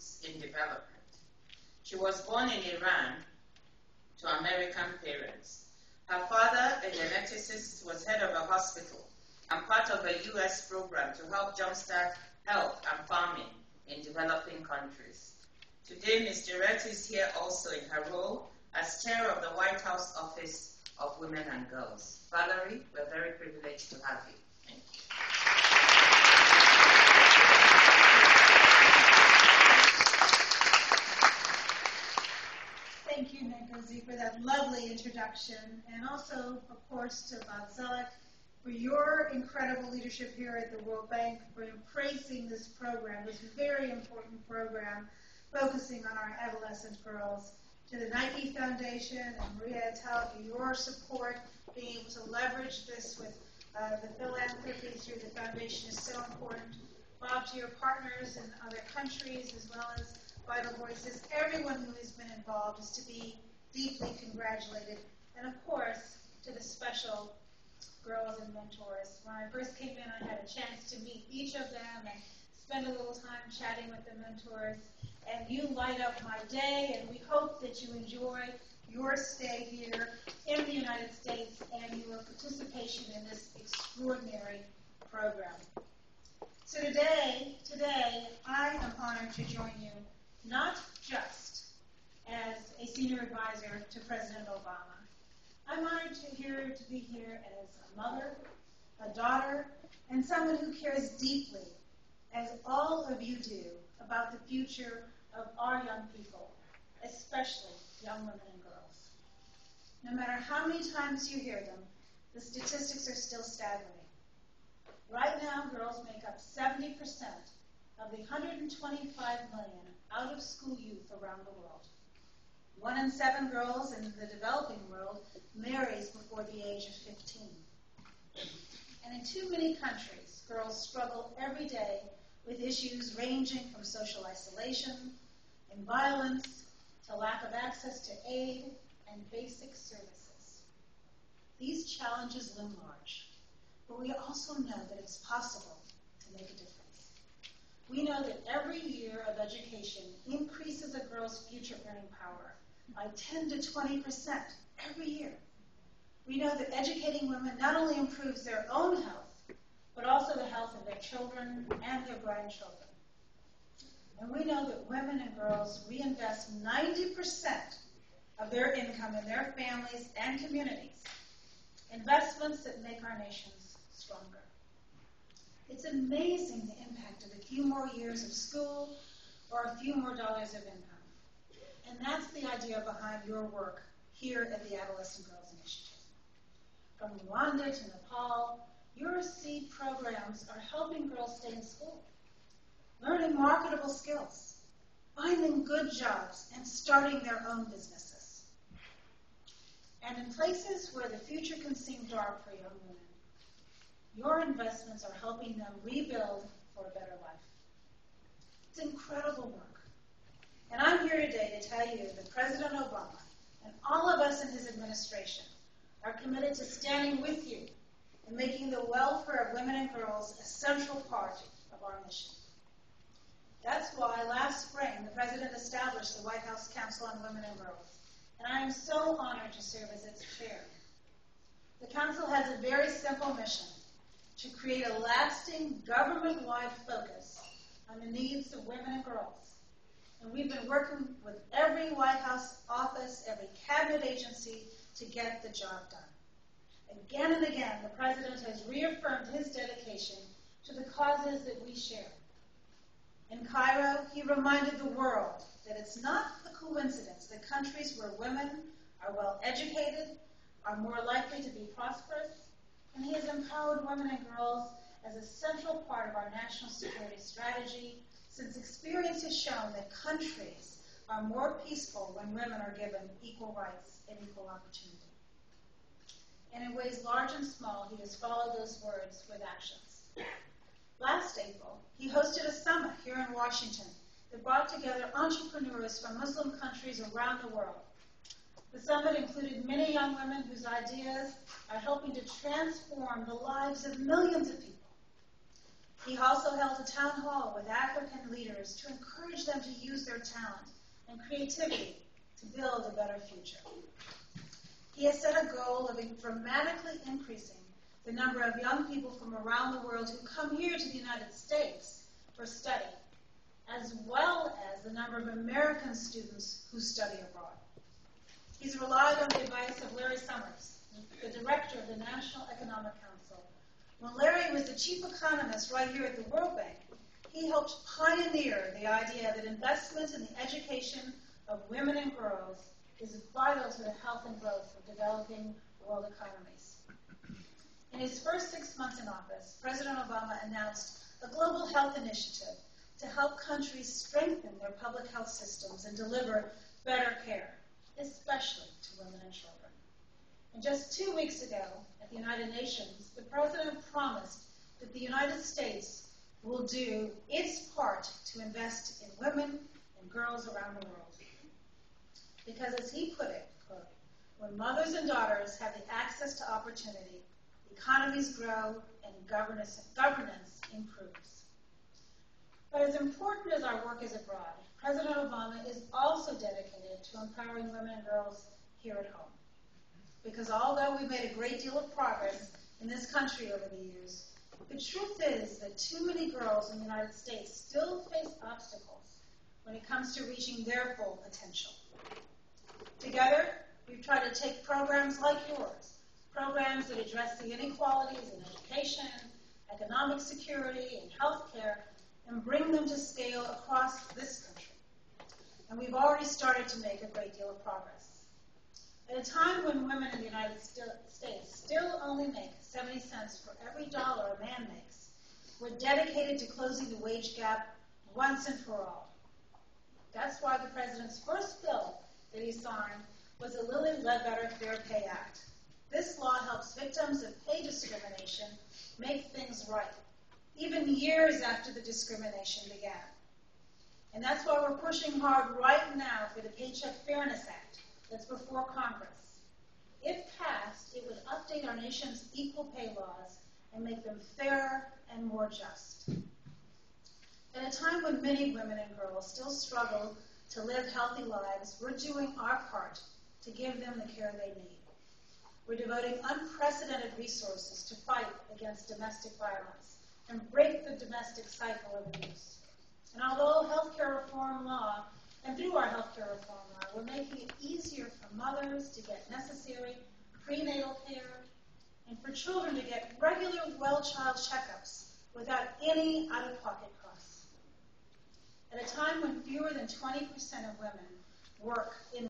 youths in development. She was born in Iran to American parents. Her father, a geneticist, was head of a hospital and part of a U.S. program to help jumpstart health and farming in developing countries. Today, Ms. Jarrett is here also in her role as chair of the White House Office of Women and Girls. Valerie, we're very privileged to have you. Thank you. Thank you, Ngozi, for that lovely introduction, and also, of course, to Bob Zellick for your incredible leadership here at the World Bank, for embracing this program, this very important program focusing on our adolescent girls, to the Nike Foundation and Maria Attell for your support, being able to leverage this with the philanthropy through the foundation is so important. Bob, to your partners in other countries, as well as Vital Voices, everyone who has been involved is to be deeply congratulated. And of course, to the special girls and mentors. When I first came in, I had a chance to meet each of them and spend a little time chatting with the mentors. And you light up my day, and we hope that you enjoy your stay here in the United States and your participation in this extraordinary program. So today, I am honored to join you, not just as a senior advisor to President Obama. I'm honored to be here as a mother, a daughter, and someone who cares deeply, as all of you do, about the future of our young people, especially young women and girls. No matter how many times you hear them, the statistics are still staggering. Right now, girls make up 70% of the 125 million out-of-school youth around the world. 1 in 7 girls in the developing world marries before the age of 15. And in too many countries, girls struggle every day with issues ranging from social isolation and violence to lack of access to aid and basic services. These challenges loom large, but we also know that it's possible to make a difference. We know that every year of education increases a girl's future earning power by 10 to 20% every year. We know that educating women not only improves their own health, but also the health of their children and their grandchildren. And we know that women and girls reinvest 90% of their income in their families and communities, investments that make our nations stronger. It's amazing the impact of a few more years of school or a few more dollars of income. And that's the idea behind your work here at the Adolescent Girls Initiative. From Rwanda to Nepal, your seed programs are helping girls stay in school, learning marketable skills, finding good jobs, and starting their own businesses. And in places where the future can seem dark for young women, your investments are helping them rebuild for a better life. It's incredible work. And I'm here today to tell you that President Obama and all of us in his administration are committed to standing with you and making the welfare of women and girls a central part of our mission. That's why last spring the President established the White House Council on Women and Girls, and I am so honored to serve as its chair. The Council has a very simple mission: to create a lasting government-wide focus on the needs of women and girls. And we've been working with every White House office, every cabinet agency to get the job done. Again and again, the President has reaffirmed his dedication to the causes that we share. In Cairo, he reminded the world that it's not a coincidence that countries where women are well educated are more likely to be prosperous, and he has empowered women and girls as a central part of our national security strategy, since experience has shown that countries are more peaceful when women are given equal rights and equal opportunity. And in ways large and small, he has followed those words with actions. Last April, he hosted a summit here in Washington that brought together entrepreneurs from Muslim countries around the world. The summit included many young women whose ideas are helping to transform the lives of millions of people. He also held a town hall with African leaders to encourage them to use their talent and creativity to build a better future. He has set a goal of dramatically increasing the number of young people from around the world who come here to the United States for study, as well as the number of American students who study abroad. He's relied on the advice of Larry Summers, the director of the National Economic Council. When Larry was the chief economist right here at the World Bank, he helped pioneer the idea that investment in the education of women and girls is vital to the health and growth of developing world economies. In his first 6 months in office, President Obama announced a global health initiative to help countries strengthen their public health systems and deliver better care, especially to women and children. And just 2 weeks ago, at the United Nations, the President promised that the United States will do its part to invest in women and girls around the world. Because as he put it, quote, when mothers and daughters have the access to opportunity, economies grow and governance improves. But as important as our work is abroad, President Obama is also dedicated to empowering women and girls here at home. Because although we've made a great deal of progress in this country over the years, the truth is that too many girls in the United States still face obstacles when it comes to reaching their full potential. Together, we've tried to take programs like yours, programs that address the inequalities in education, economic security, and health care, and bring them to scale across this country. And we've already started to make a great deal of progress. At a time when women in the United States still only make 70 cents for every dollar a man makes, we're dedicated to closing the wage gap once and for all. That's why the President's first bill that he signed was the Lilly Ledbetter Fair Pay Act. This law helps victims of pay discrimination make things right, even years after the discrimination began. And that's why we're pushing hard right now for the Paycheck Fairness Act that's before Congress. If passed, it would update our nation's equal pay laws and make them fairer and more just. At a time when many women and girls still struggle to live healthy lives, we're doing our part to give them the care they need. We're devoting unprecedented resources to fight against domestic violence and break the domestic cycle of abuse. And although healthcare reform law, and through our healthcare reform law, we're making it easier for mothers to get necessary prenatal care and for children to get regular well-child checkups without any out-of-pocket costs. At a time when fewer than 20% of women work in